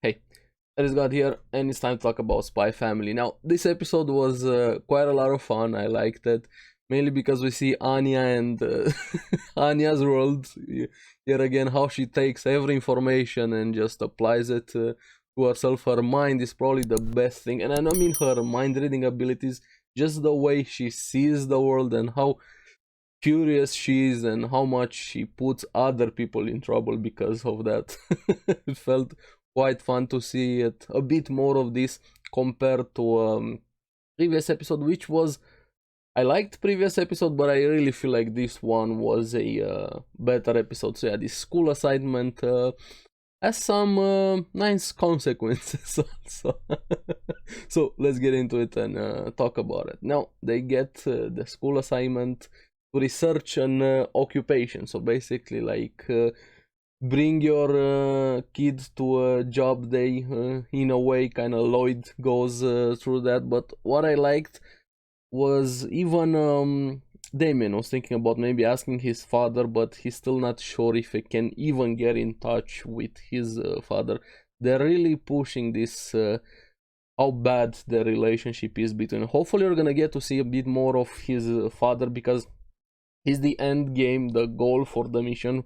Hey, ARESxGOD here, and it's time to talk about Spy Family. Now, this episode was quite a lot of fun. I liked it, mainly because we see Anya and Anya's world yet again, how she takes every information and just applies it to herself. Her mind is probably the best thing, and I don't mean her mind reading abilities, just the way she sees the world and how curious she is and how much she puts other people in trouble because of that. It felt quite fun to see it a bit more of this compared to previous episode, which was, I liked previous episode, but I really feel like this one was a better episode. So yeah, this school assignment has some nice consequences also. So let's get into it and talk about it. Now they get the school assignment to research an occupation. So basically, like bring your kid to a job day. In a way, kind of Lloyd goes through that. But what I liked was even Damien was thinking about maybe asking his father, but he's still not sure if he can even get in touch with his father. They're really pushing this. How bad the relationship is between. Hopefully, we're gonna get to see a bit more of his father, because he's the end game, the goal for the mission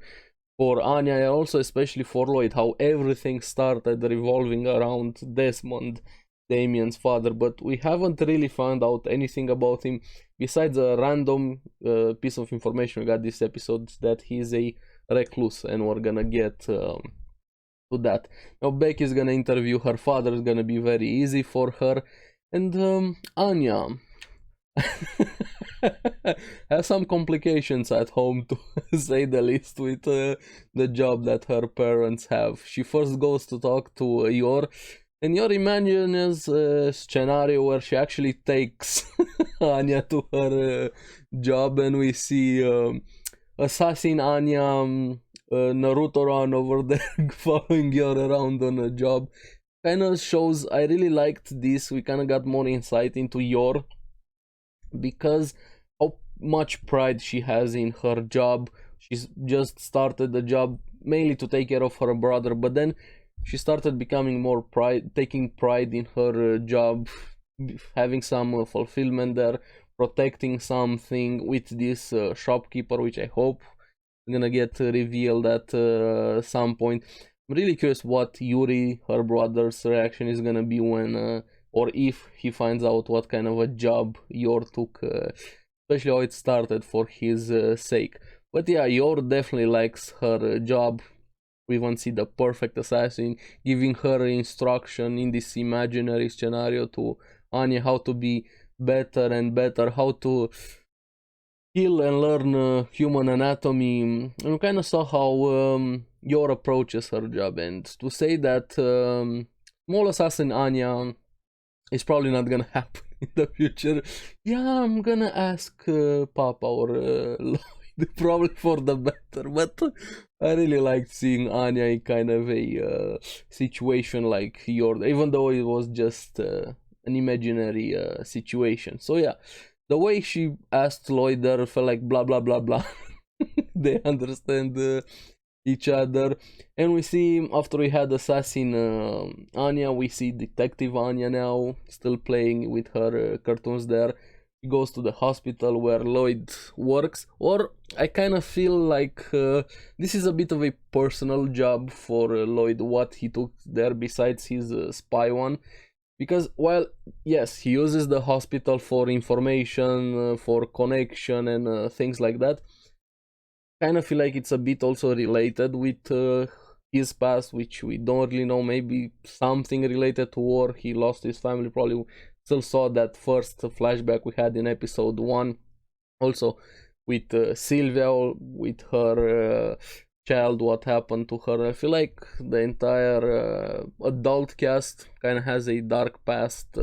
for Anya, and also especially for Lloyd, how everything started revolving around Desmond, Damien's father. But we haven't really found out anything about him besides a random piece of information we got this episode, that he's a recluse, and we're gonna get to that. Now Becky is gonna interview her father. It's gonna be very easy for her, and Anya has some complications at home, to say the least, with the job that her parents have. She first goes to talk to Yor, and Yor imagines a scenario where she actually takes Anya to her job, and we see assassin Anya, Naruto run over there, following Yor around on a job. Kind of shows, I really liked this. We kind of got more insight into Yor, because how much pride she has in her job. She's just started the job mainly to take care of her brother, but then she started becoming more taking pride in her job, having some fulfillment there, protecting something with this shopkeeper, which I hope is gonna get revealed at some point. I'm really curious what Yuri, her brother's reaction, is gonna be when or if he finds out what kind of a job Yor took, especially how it started for his sake. But yeah, Yor definitely likes her job. We even see the perfect assassin giving her instruction in this imaginary scenario to Anya how to be better and better, how to kill and learn human anatomy. And we kind of saw how Yor approaches her job, and to say that small assassin Anya is probably not gonna happen in the future. Yeah, I'm gonna ask Papa or Lloyd, probably for the better. But I really liked seeing Anya in kind of a situation like Yor, even though it was just an imaginary situation. So yeah, the way she asked Lloyd there felt like blah blah blah blah. They understand each other. And we see, after we had assassin Anya, we see detective Anya now still playing with her cartoons there. She goes to the hospital where Lloyd works, or I kind of feel like this is a bit of a personal job for Lloyd, what he took there besides his spy one. Because while yes, he uses the hospital for information, for connection and things like that, kind of feel like it's a bit also related with his past, which we don't really know. Maybe something related to war. He lost his family. Probably still saw that first flashback we had in episode 1. Also with Sylvia, with her child, what happened to her. I feel like the entire adult cast kind of has a dark past,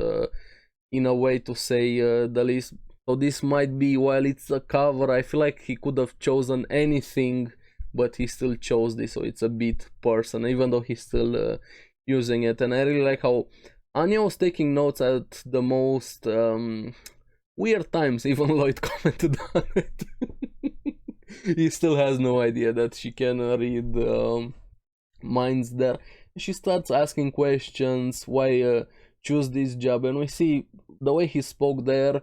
in a way, to say the least. So this might be, while it's a cover, I feel like he could have chosen anything, but he still chose this, so it's a bit personal, even though he's still using it. And I really like how Anya was taking notes at the most weird times. Even Lloyd commented on it. He still has no idea that she can read minds there. She starts asking questions, why choose this job, and we see the way he spoke there,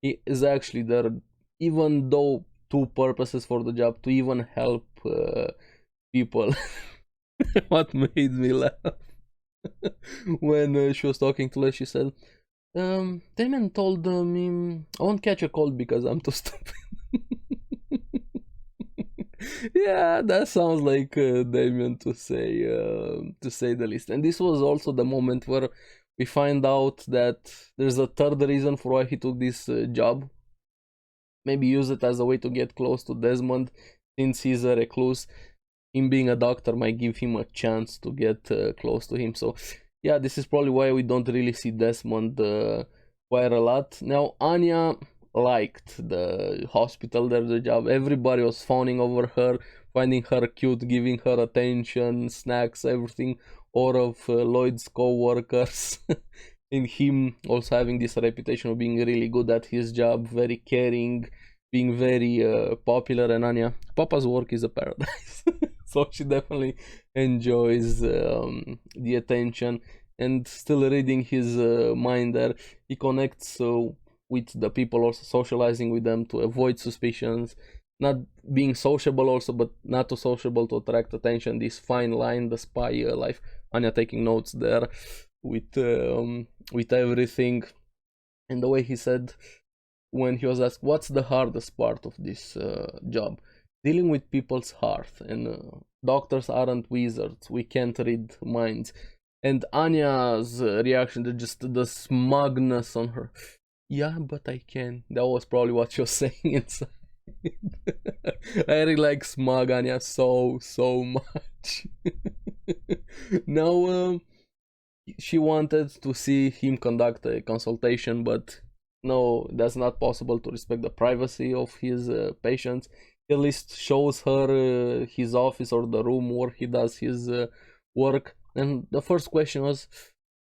he is actually there, even though two purposes for the job, to even help people. What made me laugh when she was talking to Les, she said, Damon told me I won't catch a cold because I'm too stupid. Yeah, that sounds like Damien to say the least. And this was also the moment where we find out that there's a third reason for why he took this job. Maybe use it as a way to get close to Desmond, since he's a recluse. Him being a doctor might give him a chance to get close to him. So yeah, this is probably why we don't really see Desmond quite a lot. Now, Anya liked the hospital there, the job. Everybody was fawning over her, finding her cute, giving her attention, snacks, everything. All of Lloyd's co-workers and him also having this reputation of being really good at his job, very caring, being very popular. And Anya, Papa's work is a paradise. So she definitely enjoys the attention, and still reading his mind there, he connects with the people, also socializing with them to avoid suspicions, not being sociable also, but not too sociable to attract attention. This fine line, the spy life. Anya taking notes there with everything. And the way he said when he was asked what's the hardest part of this job, dealing with people's heart, and doctors aren't wizards, we can't read minds. And Anya's reaction, just the smugness on her, yeah, but I can. That was probably what she was saying inside. I really like smug Anya so much. Now she wanted to see him conduct a consultation, but no, that's not possible to respect the privacy of his patients. He at least shows her his office or the room where he does his work. And the first question was,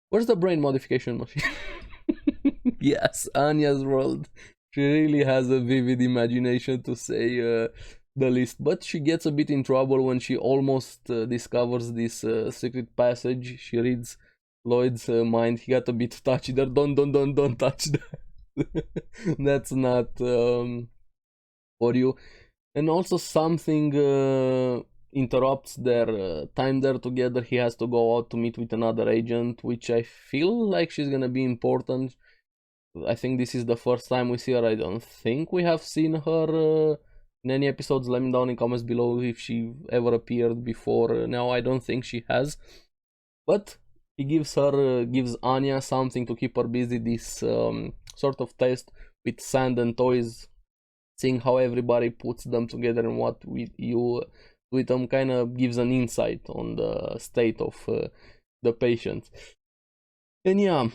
where's the brain modification machine? Yes, Anya's world. She really has a vivid imagination, to say the least. But she gets a bit in trouble when she almost discovers this secret passage. She reads Lloyd's mind. He got a bit touchy there. Don't touch that. That's not for you. And also something interrupts their time there together. He has to go out to meet with another agent, which I feel like she's gonna be important. I think this is the first time we see her. I don't think we have seen her in any episodes. Let me down in comments below if she ever appeared before. Now I don't think she has, but he gives Anya something to keep her busy. This sort of test with sand and toys, seeing how everybody puts them together and what you with them kind of gives an insight on the state of the patient. And yeah,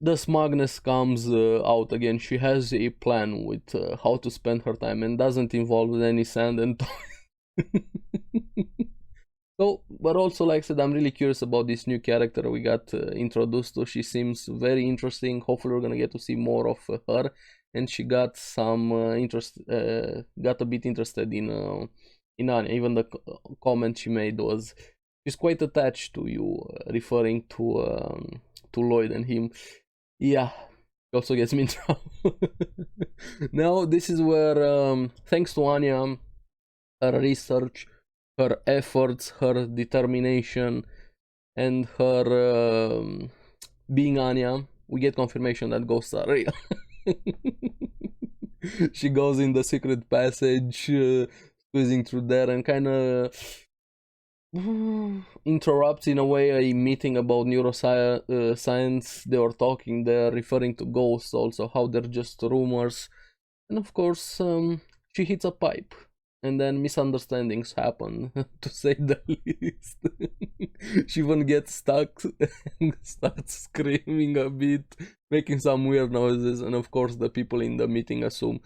the smugness comes out again. She has a plan with how to spend her time, and doesn't involve any sand and toys. So, but also, like I said, I'm really curious about this new character we got introduced to. She seems very interesting. Hopefully we're gonna get to see more of her. And she got some got a bit interested in Anya. Even the comment she made was, she's quite attached to you, referring to Lloyd and him. Yeah, it also gets me in trouble. Now, this is where, thanks to Anya, her research, her efforts, her determination, and her being Anya, we get confirmation that ghosts are real. She goes in the secret passage, squeezing through there, and kind of interrupts in a way a meeting about neuroscience. They were talking there, referring to ghosts also, how they're just rumors. And of course, she hits a pipe, and then misunderstandings happen, to say the least. She even gets stuck and starts screaming a bit, making some weird noises, and of course the people in the meeting assume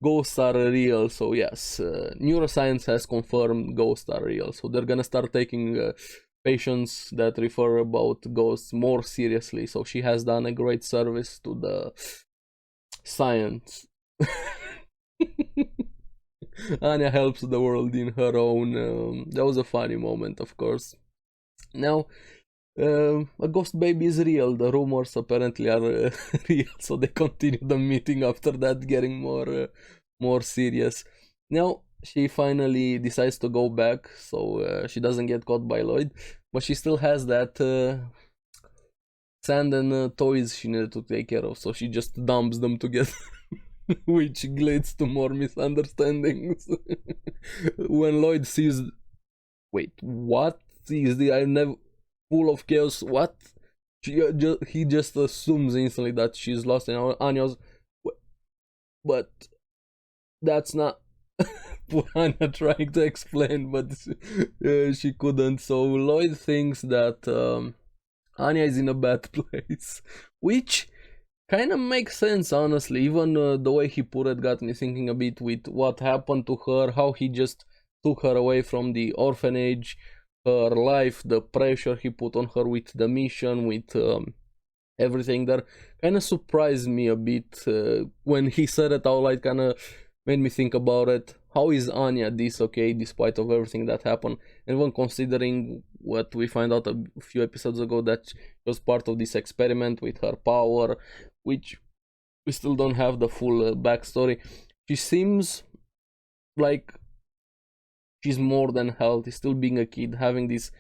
ghosts are real. So yes, neuroscience has confirmed ghosts are real, so they're gonna start taking patients that refer about ghosts more seriously. So she has done a great service to the science. Anya helps the world in her own. That was a funny moment, of course. Now, a ghost baby is real. The rumors apparently are real, so they continue the meeting after that, getting more serious. Now she finally decides to go back, so she doesn't get caught by Lloyd, but she still has that sand and toys she needed to take care of, so she just dumps them together. Which leads to more misunderstandings. When Lloyd sees, wait, what is the I never full of chaos? What? He just assumes instantly that she's lost, and Anya's, but that's not. Anya trying to explain, but she couldn't. So Lloyd thinks that Anya is in a bad place, which kind of makes sense, honestly. Even the way he put it got me thinking a bit with what happened to her, how he just took her away from the orphanage, her life, the pressure he put on her with the mission, with everything there. Kind of surprised me a bit when he said it out loud. Kind of made me think about it. How is Anya this okay despite of everything that happened? And when considering what we find out a few episodes ago, that she was part of this experiment with her power, which we still don't have the full backstory. She seems like she's more than healthy, still being a kid, having this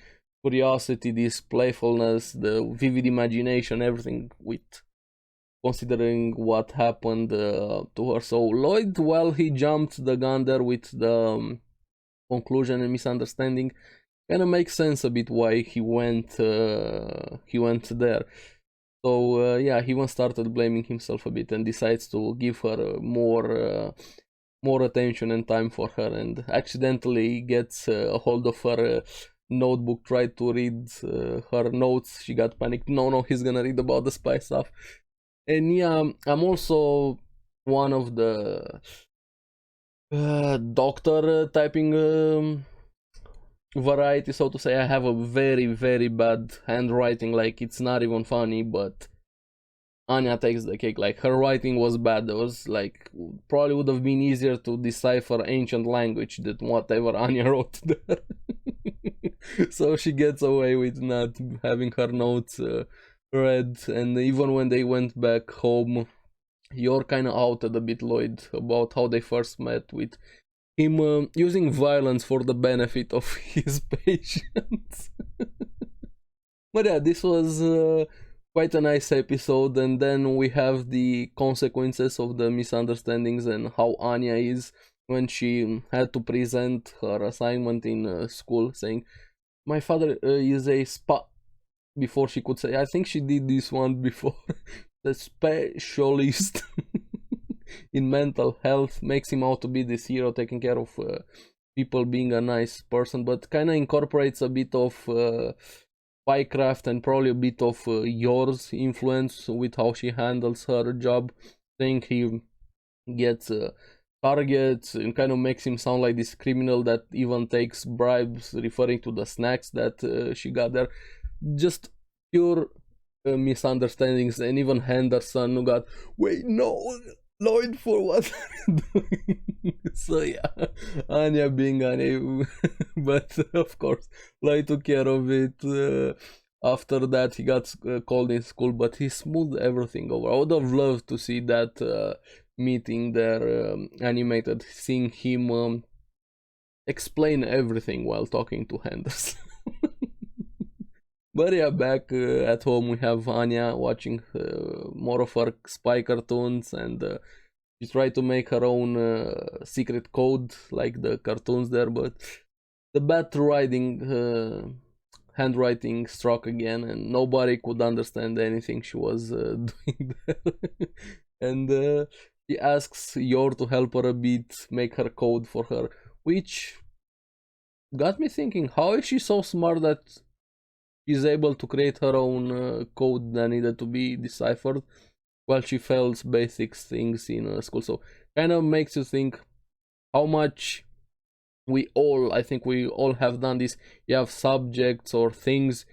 curiosity, this playfulness, the vivid imagination, everything, with considering what happened to her. So Lloyd, well, he jumped the gun there with the conclusion and misunderstanding. Kind of makes sense a bit why he went there. So yeah, he even started blaming himself a bit and decides to give her more attention and time for her, and accidentally gets a hold of her notebook, tried to read her notes. She got panicked. No, he's gonna read about the spy stuff. And yeah, I'm also one of the doctor typing variety, so to say. I have a very, very bad handwriting, like it's not even funny, but Anya takes the cake. Like, her writing was bad. It was like, probably would have been easier to decipher ancient language than whatever Anya wrote there. So she gets away with not having her notes read. And even when they went back home, you're kind of outed a bit, Lloyd, about how they first met, with him using violence for the benefit of his patients. But yeah, this was quite a nice episode, and then we have the consequences of the misunderstandings and how Anya is when she had to present her assignment in school, saying, "My father is a spa." Before she could say, I think she did this one before. The specialist in mental health, makes him out to be this hero taking care of people, being a nice person, but kind of incorporates a bit of spycraft and probably a bit of Yor's influence with how she handles her job. I think he gets targets and kind of makes him sound like this criminal that even takes bribes, referring to the snacks that she got there. Just pure misunderstandings. And even Henderson who got, wait, no, Lloyd, for what are you doing? So yeah, Anya being Anya. But of course, Lloyd took care of it. After that, he got called in school, but he smoothed everything over. I would have loved to see that meeting there animated, seeing him explain everything while talking to Henderson. But yeah, back at home we have Anya watching more of her spy cartoons, and she tried to make her own secret code like the cartoons there, but the bad handwriting struck again, and nobody could understand anything she was doing there. And she asks Yor to help her a bit, make her code for her, which got me thinking, how is she so smart that she's able to create her own code that needed to be deciphered while she fails basic things in school? So kind of makes you think how much I think we all have done this. You have subjects or things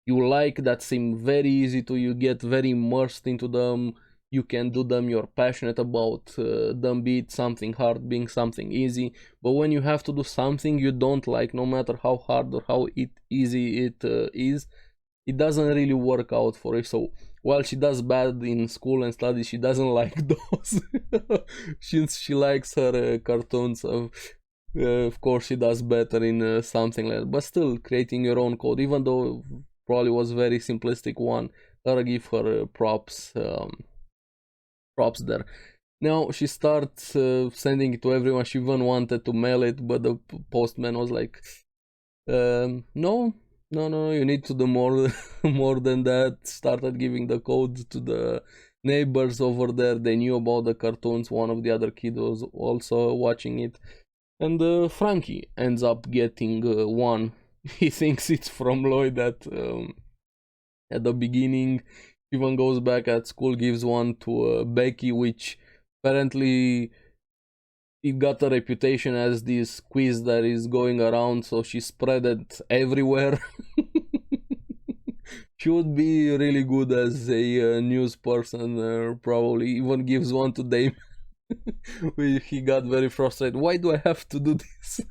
you like that seem very easy to you, get very immersed into them, you can do them, you're passionate about them, be it something hard, being something easy. But when you have to do something you don't like, no matter how hard or how easy it is, it doesn't really work out for you. So while she does bad in school and studies, she doesn't like those. Since she likes her cartoons, of course she does better in something like that. But still, creating your own code, even though probably was very simplistic one, gotta give her props there. Now she starts sending it to everyone. She even wanted to mail it, but the postman was like, no, you need to do more more than that. Started giving the code to the neighbors over there. They knew about the cartoons. One of the other kids was also watching it, and Frankie ends up getting one. He thinks it's from Lloyd at the beginning. Even goes back at school, gives one to Becky, which apparently it got a reputation as this quiz that is going around, so she spread it everywhere. She would be really good as a news person, probably even gives one to Dame. He got very frustrated. Why do I have to do this?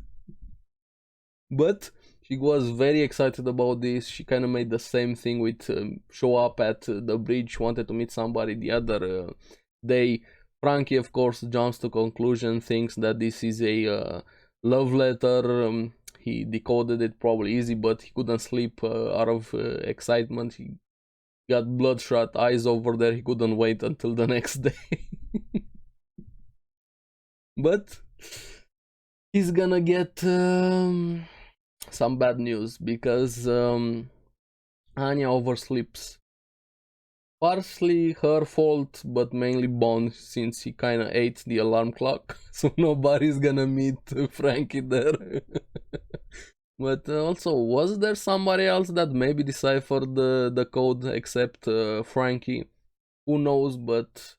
But she was very excited about this. She kind of made the same thing with show up at the bridge, wanted to meet somebody the other day. Frankie, of course, jumps to conclusion, thinks that this is a love letter. He decoded it probably easy, but he couldn't sleep out of excitement. He got bloodshot eyes over there. He couldn't wait until the next day. But he's gonna get some bad news, because Anya oversleeps. Partially her fault, but mainly Bond, since he kinda ate the alarm clock. So nobody's gonna meet Frankie there. But also, was there somebody else that maybe deciphered the code except Frankie? Who knows, but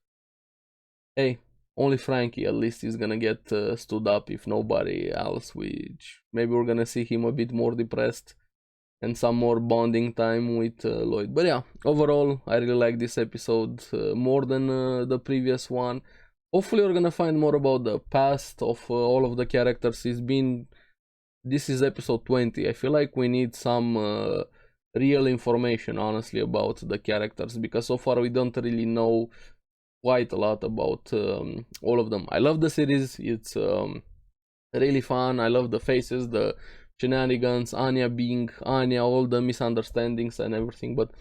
hey, only Frankie at least is gonna get stood up, if nobody else, which maybe we're gonna see him a bit more depressed and some more bonding time with Lloyd. But yeah, overall I really like this episode more than the previous one. Hopefully we're gonna find more about the past of all of the characters. This is episode 20. I feel like we need some real information, honestly, about the characters, because so far we don't really know quite a lot about all of them. I love the series. It's really fun. I love the faces, the shenanigans, Anya being Anya, all the misunderstandings and everything. But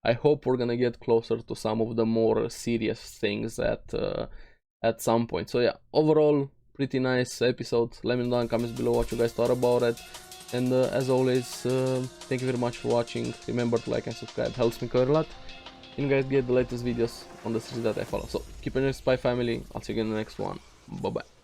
I hope we're gonna get closer to some of the more serious things at some point. So yeah, overall, pretty nice episode. Let me know in the comments below what you guys thought about it. And as always, thank you very much for watching. Remember to like and subscribe, helps me quite a lot. And you guys get the latest videos on the series that I follow. So keep an eye on Spy Family. I'll see you in the next one. Bye bye.